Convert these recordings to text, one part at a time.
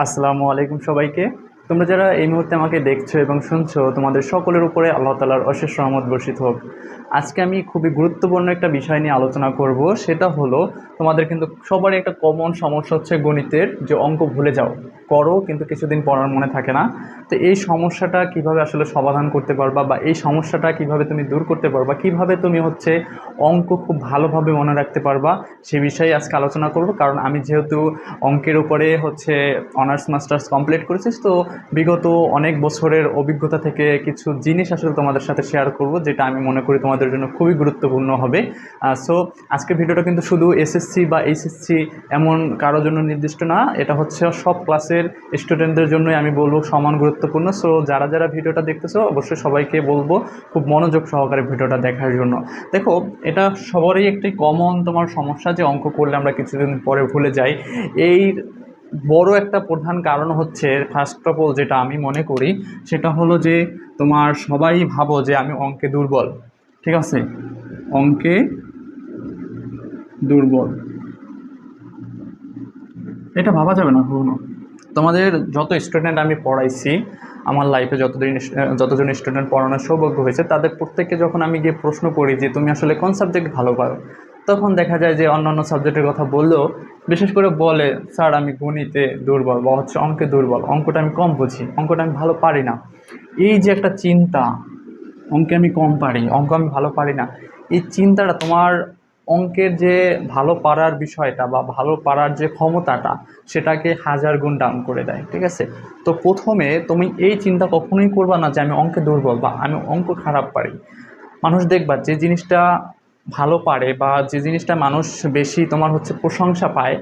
আসসালামু আলাইকুম সবাইকে। তোমরা যারা এই মুহূর্তে আমাকে দেখছো এবং শুনছো, তোমাদের সকলের উপরে আল্লাহ তাআলার অশেষ রহমত বর্ষিত হোক। আজকে আমি খুবই গুরুত্বপূর্ণ একটা বিষয় নিয়ে আলোচনা করব। সেটা হলো, তোমাদের কিন্তু সবারই একটা কমন সমস্যা হচ্ছে গণিতের, যে অঙ্ক ভুলে যাও, করো কিন্তু কিছুদিন পর আর মনে থাকে না। তো এই সমস্যাটা কিভাবে আসলে সমাধান করতে পারবা, বা এই সমস্যাটা কিভাবে তুমি দূর করতে পারবা, কিভাবে তুমি হচ্ছে অঙ্ক খুব ভালোভাবে মনে রাখতে পারবা, সে বিষয়ে আজকে আলোচনা করব। কারণ আমি যেহেতু অঙ্কের উপরে হচ্ছে অনার্স মাস্টার্স কমপ্লিট করেছি, তো বিগত অনেক বছরের অভিজ্ঞতা থেকে কিছু জিনিস আসলে তোমাদের সাথে শেয়ার করব, যেটা আমি মনে করি তোমাদের জন্য খুবই গুরুত্বপূর্ণ হবে। সো আজকের ভিডিওটা কিন্তু শুধু এসএসসি বা এইচএসসি এমন কারোর জন্য নির্দিষ্ট না, এটা হচ্ছে সব ক্লাসের স্টুডেন্টদের জন্যই আমি বলবো সমান গুরুত্বপূর্ণ। সো যারা যারা ভিডিওটা দেখতেছো, অবশ্যই সবাইকে বলবো খুব মনোযোগ সহকারে ভিডিওটা দেখার জন্য। দেখো, এটা সবারই একটি কমন তোমার সমস্যা, যে অঙ্ক করলে আমরা কিছুদিন পরে ভুলে যাই। এই বড় একটা প্রধান কারণ হচ্ছে, ফার্স্ট অফ অল যেটা আমি মনে করি, সেটা হলো যে তোমার সবাই ভাবো যে আমি অঙ্কে দুর্বল। ঠিক আছে, অঙ্কে দুর্বল, এটা ভাবা যাবে না কখনো। তোমাদের যত স্টুডেন্ট আমি পড়াইছি, আমার লাইফে যতজন স্টুডেন্ট পড়ানোর সৌভাগ্য হয়েছে, তাদের প্রত্যেককে যখন আমি গিয়ে প্রশ্ন করি যে তুমি আসলে কোন সাবজেক্ট ভালো পারো, তখন দেখা যায় যে অন্যান্য সাবজেক্টের কথা বললেও বিশেষ করে বলে, স্যার আমি গণিতে দুর্বল, বা হচ্ছে অঙ্কে দুর্বল, অঙ্কটা আমি কম বুঝি, অঙ্কটা আমি ভালো পারি না। এই যে একটা চিন্তা, অঙ্কে আমি কম পারি, অঙ্ক আমি ভালো পারি না, এই চিন্তাটা তোমার অঙ্কের যে ভালো পারার বিষয়টা বা ভালো পারার যে ক্ষমতাটা, সেটাকে হাজার গুণ ডাউন করে দেয়। ঠিক আছে, তো প্রথমে তুমি এই চিন্তা কখনোই করবা না যে আমি অঙ্কে দুর্বল বা আমি অঙ্ক খারাপ পারি। মানুষ দেখবা যে জিনিসটা ভালো পারে, বা যে জিনিসটা মানুষ বেশি তোমার হচ্ছে প্রশংসা পায়,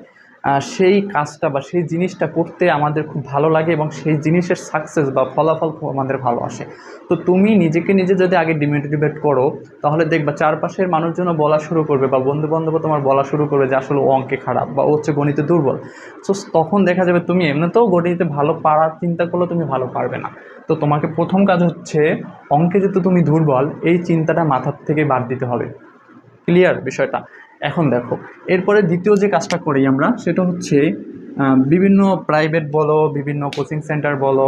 সেই কাজটা বা সেই জিনিসটা করতে আমাদের খুব ভালো লাগে, এবং সেই জিনিসের সাকসেস বা ফলাফল খুব আমাদের ভালো আসে। তো তুমি নিজেকে নিজে যদি আগে ডিমোটিভেট করো, তাহলে দেখবা চারপাশের মানুষজন বলা শুরু করবে, বা বন্ধু বান্ধব তোমার বলা শুরু করবে যে আসলে ও অঙ্কে খারাপ, বা ও হচ্ছে গণিতে দুর্বল। সো তখন দেখা যাবে তুমি এমনিতেও গণিতে ভালো পারার চিন্তা করলে তুমি ভালো পারবে না। তো তোমাকে প্রথম কাজ হচ্ছে, অঙ্কে যেহেতু তুমি দুর্বল, এই চিন্তাটা মাথার থেকে বাদ দিতে হবে। ক্লিয়ার বিষয়টা? এখন দেখো, এরপরে দ্বিতীয় যে কাজটা করি আমরা, সেটা হচ্ছে বিভিন্ন প্রাইভেট বলো, বিভিন্ন কোচিং সেন্টার বলো,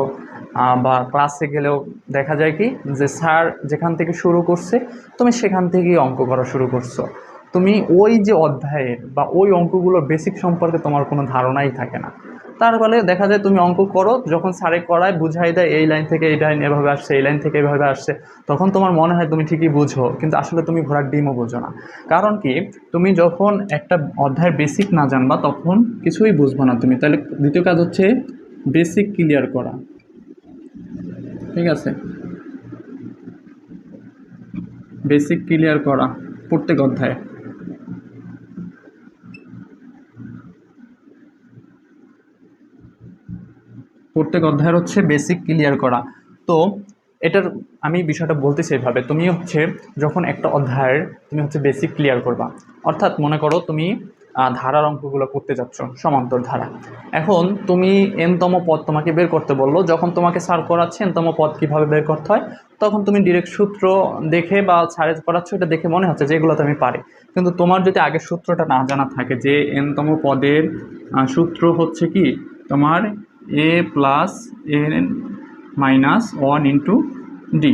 বা ক্লাসে গেলেও দেখা যায় কি, যে স্যার যেখান থেকে শুরু করছে, তুমি সেখান থেকেই অঙ্ক করা শুরু করছো। তুমি ওই যে অধ্যায়ের বা ওই অঙ্কগুলোর বেসিক সম্পর্কে তোমার কোনো ধারণাই থাকে না। তার ফলে দেখা যায় তুমি অঙ্ক করো, যখন স্যারে করায় বুঝাই দেয় এই লাইন থেকে এই লাইন এভাবে আসছে, এই লাইন থেকে এভাবে আসছে, তখন তোমার মনে হয় তুমি ঠিকই বুঝো, কিন্তু আসলে তুমি ঘোড়ার ডিমও বোঝো না। কারণ কি, তুমি যখন একটা অধ্যায়ের বেসিক না জানবা, তখন কিছুই বুঝবো না তুমি। তাহলে দ্বিতীয় কাজ হচ্ছে বেসিক ক্লিয়ার করা। ঠিক আছে, বেসিক ক্লিয়ার করা প্রত্যেক অধ্যায়ে। প্রত্যেক অধ্যায়ের হচ্ছে বেসিক ক্লিয়ার করা। তো এটার আমি বিষয়টা বলতেছি এভাবে, তুমি হচ্ছে যখন একটা অধ্যায়ের তুমি হচ্ছে বেসিক ক্লিয়ার করবা, অর্থাৎ মনে করো তুমি ধারার অঙ্কগুলো করতে যাচ্ছ, সমান্তর ধারা। এখন তুমি এনতম পদ তোমাকে বের করতে বললো, যখন তোমাকে স্যার করাচ্ছে এনতম পদ কীভাবে বের করতে হয়, তখন তুমি ডিরেক্ট সূত্র দেখে বা স্যারে করাচ্ছ এটা দেখে মনে হচ্ছে যে এগুলো তো আমি পারি। কিন্তু তোমার যদি আগে সূত্রটা না জানা থাকে, যে এনতম পদের সূত্র হচ্ছে কি তোমার a plus n minus one into d.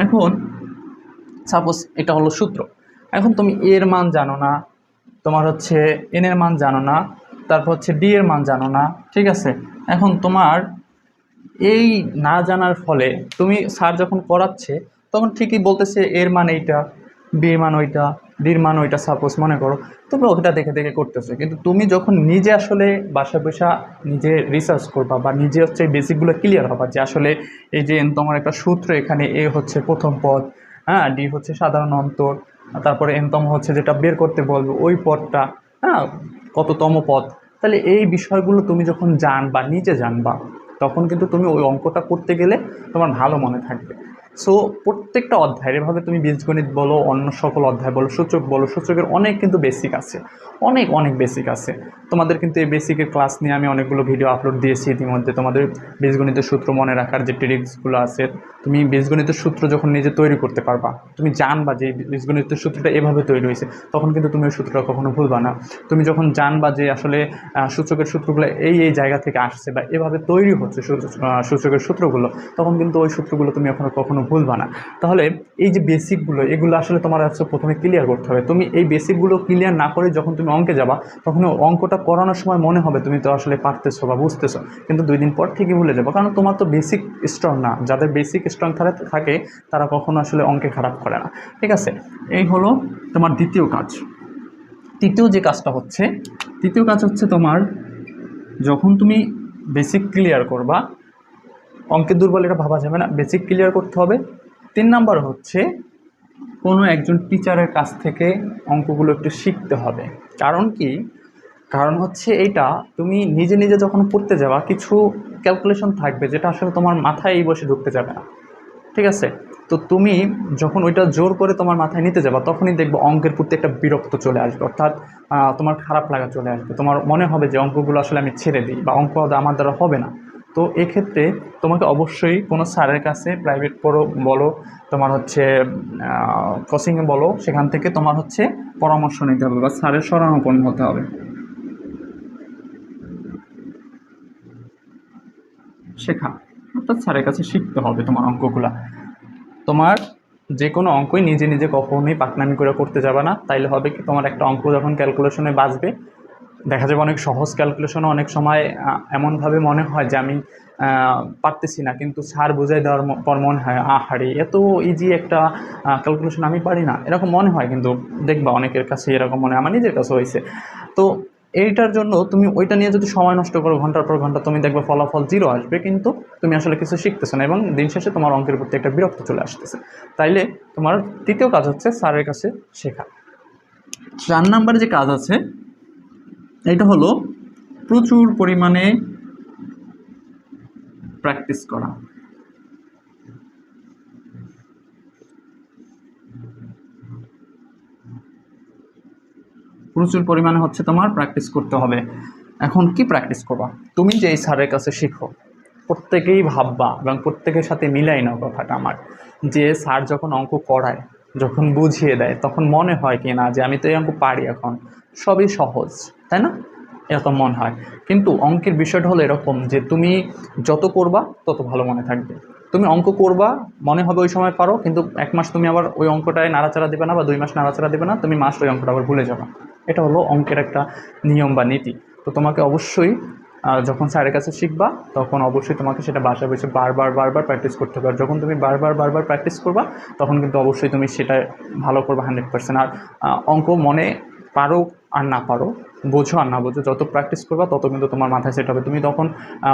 এখন সাপোজ এটা হলো সূত্র। এখন তুমি এর মান জানো না, তোমার হচ্ছে এন এর মান জানো না, তারপর হচ্ছে ডি এর মান জানো না। ঠিক আছে, এখন তোমার এই না জানার ফলে তুমি স্যার যখন করাচ্ছে, তখন ঠিকই বলতেছে এর মান এইটা, বি এর মান ওইটা, ডির মান ওইটা, সাপোজ মনে করো তুমি ওইটা দেখে দেখে করতেছো। কিন্তু তুমি যখন নিজে আসলে বাসা বসা নিজে রিসার্চ করবা, বা নিজে হচ্ছে বেসিকগুলো ক্লিয়ার হবা, যে আসলে এই যে তোমার একটা সূত্র, এখানে এ হচ্ছে প্রথম পদ, হ্যাঁ, ডি হচ্ছে সাধারণ অন্তর, তারপরে এনতম হচ্ছে যেটা বের করতে বলবো ওই পদটা, হ্যাঁ, কততম পদ। তাহলে এই বিষয়গুলো তুমি যখন জানবা, নিজে জানবা, তখন কিন্তু তুমি ওই অঙ্কটা করতে গেলে তোমার ভালো মনে থাকবে। সো প্রত্যেকটা অধ্যায়ের এভাবে তুমি বীজগণিত বলো, অন্য সকল অধ্যায় বলো, সূচক বলো, সূচকের অনেক কিন্তু বেসিক আছে, অনেক অনেক বেসিক আছে। তোমাদের কিন্তু এই বেসিকের ক্লাস নিয়ে আমি অনেকগুলো ভিডিও আপলোড দিয়েছি ইতিমধ্যে। তোমাদের বীজগণিতের সূত্র মনে রাখার যে ট্রিক্সগুলো আছে, তুমি বীজগণিতের সূত্র যখন নিজে তৈরি করতে পারবা, তুমি জানবা যে বীজগণিতের সূত্রটা এভাবে তৈরি হয়েছে, তখন কিন্তু তুমি ওই সূত্রটা কখনো ভুলবা না। তুমি যখন জানবা যে আসলে সূচকের সূত্রগুলো এই জায়গা থেকে আসছে বা এভাবে তৈরি হচ্ছে সূচকের সূত্রগুলো, তখন কিন্তু ওই সূত্রগুলো তুমি কখনো ভুলবা না। তাহলে এই যে বেসিকগুলো, এগুলো আসলে তোমার হচ্ছে প্রথমে ক্লিয়ার করতে হবে। তুমি এই বেসিকগুলো ক্লিয়ার না করে যখন তুমি অঙ্কে যাবা, তখন অঙ্কটা করানোর সময় মনে হবে তুমি তো আসলে পারতেছো বা বুঝতেছো, কিন্তু 2 দিন পর থেকে ভুলে যাবো, কারণ তোমার তো বেসিক স্ট্রং না। যাদের বেসিক স্ট্রং থাকে তারা কখনো আসলে অঙ্কে খারাপ করে না। ঠিক আছে, এই হলো তোমার দ্বিতীয় কাজ। তৃতীয় যে কাজটা হচ্ছে, তৃতীয় কাজ হচ্ছে তোমার যখন তুমি বেসিক ক্লিয়ার করবা, অঙ্কের দুর্বল এটা ভাবা যাবে না, বেসিক ক্লিয়ার করতে হবে। 3 নাম্বার হচ্ছে কোনো একজন টিচারের কাছ থেকে অঙ্কগুলো একটু শিখতে হবে। কারণ কি? কারণ হচ্ছে এইটা, তুমি নিজে নিজে যখন পড়তে যাবা, কিছু ক্যালকুলেশন থাকবে যেটা আসলে তোমার মাথায় এই বসে ঢুকতে যাবে না। ঠিক আছে, তো তুমি যখন ওইটা জোর করে তোমার মাথায় নিতে যাবা, তখনই দেখবো অঙ্কের প্রতি একটা বিরক্ত চলে আসবে, অর্থাৎ তোমার খারাপ লাগা চলে আসবে। তোমার মনে হবে যে অঙ্কগুলো আসলে আমি ছেড়ে দিই বা অঙ্ক আমার দ্বারা হবে না। তো এক্ষেত্রে তোমাকে অবশ্যই কোনো স্যারের কাছে, প্রাইভেট বলো, তোমার হচ্ছে কোচিংয়ে বলো, সেখান থেকে তোমার হচ্ছে পরামর্শ নিতে হবে বা স্যারের শরণাপন্ন হতে হবে। শেখা অর্থাৎ স্যারের কাছে শিখতে হবে তোমার অঙ্কগুলা। তোমার যে কোনো অঙ্কই নিজে নিজে কখনোই পাকনামি করে করতে যাবে না। তাইলে হবে কি, তোমার একটা অঙ্ক যখন ক্যালকুলেশনে বাঁচবে, দেখা যাবে অনেক সহজ ক্যালকুলেশনও অনেক সময় এমনভাবে মনে হয় যে আমি পারতেছি না, কিন্তু স্যার বুঝাই দেওয়ার পর মনে হয় আহারে এত ইজি একটা ক্যালকুলেশন আমি পারি না, এরকম মনে হয়। কিন্তু দেখবা অনেকের কাছে এরকম মনে হয়, আমার নিজের কাছে হয়েছে। তো এইটার জন্য তুমি ওইটা নিয়ে যদি সময় নষ্ট করো ঘন্টার পর ঘন্টা, তুমি দেখবে ফলাফল 0 আসবে, কিন্তু তুমি আসলে কিছু শিখতেছো না এবং দিন শেষে তোমার অঙ্কের প্রতি একটা বিরক্ত চলে আসতেছে। তাইলে তোমার তৃতীয় কাজ হচ্ছে স্যারের কাছে শেখা। 4 নাম্বারে যে কাজ আছে, এটা হলো প্রচুর পরিমাণে প্র্যাকটিস করা। প্রচুর পরিমাণে হচ্ছে তোমার প্র্যাকটিস করতে হবে। এখন কি প্র্যাকটিস করবা? তুমি যে এই স্যারের কাছে শিখো, প্রত্যেকেই ভাববা এবং প্রত্যেকের সাথে মিলাই নাও কথাটা আমার, যে স্যার যখন অঙ্ক করায়, যখন বুঝিয়ে দেয়, তখন মনে হয় কি না যে আমি তো এই অঙ্ক পারি, এখন সবই সহজ, তাই না? এরকম মনে হয়। কিন্তু অঙ্কের বিষয়টা হলো এরকম যে তুমি যত করবা তত ভালো মনে থাকবে। তুমি অঙ্ক করবা, মনে হবে ওই সময় পারো, কিন্তু 1 মাস তুমি আবার ওই অঙ্কটায় নাড়াচাড়া দেবে না, বা 2 মাস নাড়াচাড়া দেবে না, তুমি মাস ওই অঙ্কটা আবার ভুলে যাবে। এটা হলো অঙ্কের একটা নিয়ম বা নীতি। তো তোমাকে অবশ্যই যখন স্যারের কাছে শিখবা, তখন অবশ্যই তোমাকে সেটা বাসায় বসে বারবার প্র্যাকটিস করতে হবে। আর যখন তুমি বারবার প্র্যাকটিস করবা, তখন কিন্তু অবশ্যই তুমি সেটা ভালো করবা 100%। আর অঙ্ক মনে পারো আর না পারো, বোঝো আর না বোঝো, যত প্র্যাকটিস করবা তত কিন্তু তোমার মাথায় সেট হবে। তুমি তখন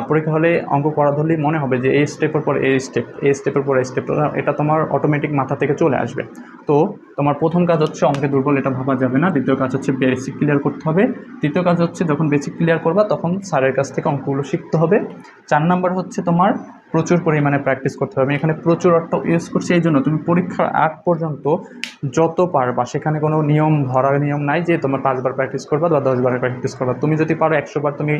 পরীক্ষা হলে অঙ্ক করা ধরলেই মনে হবে যে এই স্টেপের পর এই স্টেপ, এই স্টেপের পর এই স্টেপ, এটা তোমার অটোমেটিক মাথা থেকে চলে আসবে। তো তোমার প্রথম কাজ হচ্ছে অঙ্কে দুর্বল এটা ভাবা যাবে না। দ্বিতীয় কাজ হচ্ছে বেসিক ক্লিয়ার করতে হবে। তৃতীয় কাজ হচ্ছে যখন বেসিক ক্লিয়ার করবা, তখন স্যারের কাছ থেকে অঙ্কগুলো শিখতে হবে। 4 নাম্বার হচ্ছে তোমার প্রচুর পরিমাণে প্র্যাকটিস করতে হবে। আমি এখানে প্রচুর অর্থ ইউজ করছি এই জন্য, তুমি পরীক্ষার আগ পর্যন্ত যত পারবা, সেখানে কোনো ধরার নিয়ম নাই যে তোমার 5 বার প্র্যাকটিস করবা বা 10 বার প্র্যাকটিস করবা। তুমি যদি পারো 100 বার, তুমি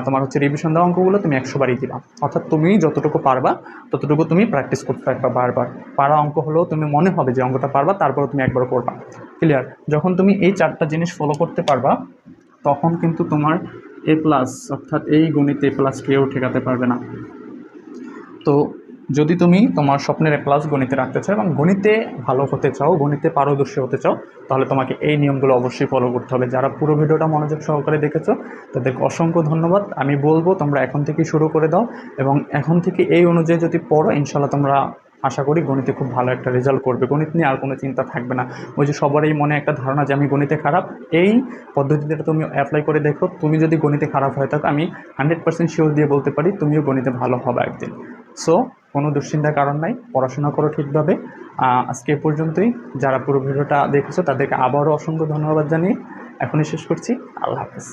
তোমার হচ্ছে রিভিশন দেওয়া অঙ্কগুলো তুমি 100 বারই দিবা। অর্থাৎ তুমি যতটুকু পারবা ততটুকু তুমি প্র্যাকটিস করতে থাকবা বারবার। পারা অঙ্ক হলেও তুমি মনে হবে যে অঙ্কটা পারবা, তারপরে তুমি একবার করবা। ক্লিয়ার? যখন তুমি এই 4টা জিনিস ফলো করতে পারবা, তখন কিন্তু তোমার A+, অর্থাৎ এই গণিতে A+ কেউ ঠেকাতে পারবে না। তো যদি তুমি তোমার স্বপ্নের A+ গণিতে রাখতে চাও এবং গণিতে ভালো হতে চাও, গণিতে পারদর্শী হতে চাও, তাহলে তোমাকে এই নিয়মগুলো অবশ্যই ফলো করতে হবে। যারা পুরো ভিডিওটা মনোযোগ সহকারে দেখেছো তাদেরকে অসংখ্য ধন্যবাদ। আমি বলবো তোমরা এখন থেকেই শুরু করে দাও এবং এখন থেকে এই অনুযায়ী যদি পড়ো, ইনশাল্লাহ তোমরা আশা করি গণিতে খুব ভালো একটা রেজাল্ট করবে। গণিত নিয়ে আর কোনো চিন্তা থাকবে না। ওই যে সবারই মনে একটা ধারণা যে আমি গণিতে খারাপ, এই পদ্ধতিটা তুমি অ্যাপ্লাই করে দেখো। তুমি যদি গণিতে খারাপ হয়ে থাকো, আমি 100% শিওর দিয়ে বলতে পারি তুমিও গণিতে ভালো হবে একদিন। সো কোনো দুশ্চিন্তার কারণ নাই, পড়াশোনা করো ঠিকভাবে। আজকে এ পর্যন্তই। যারা পুরো ভিডিওটা দেখেছো তাদেরকে আবারও অসংখ্য ধন্যবাদ জানিয়ে এখনই শেষ করছি। আল্লাহ হাফেজ।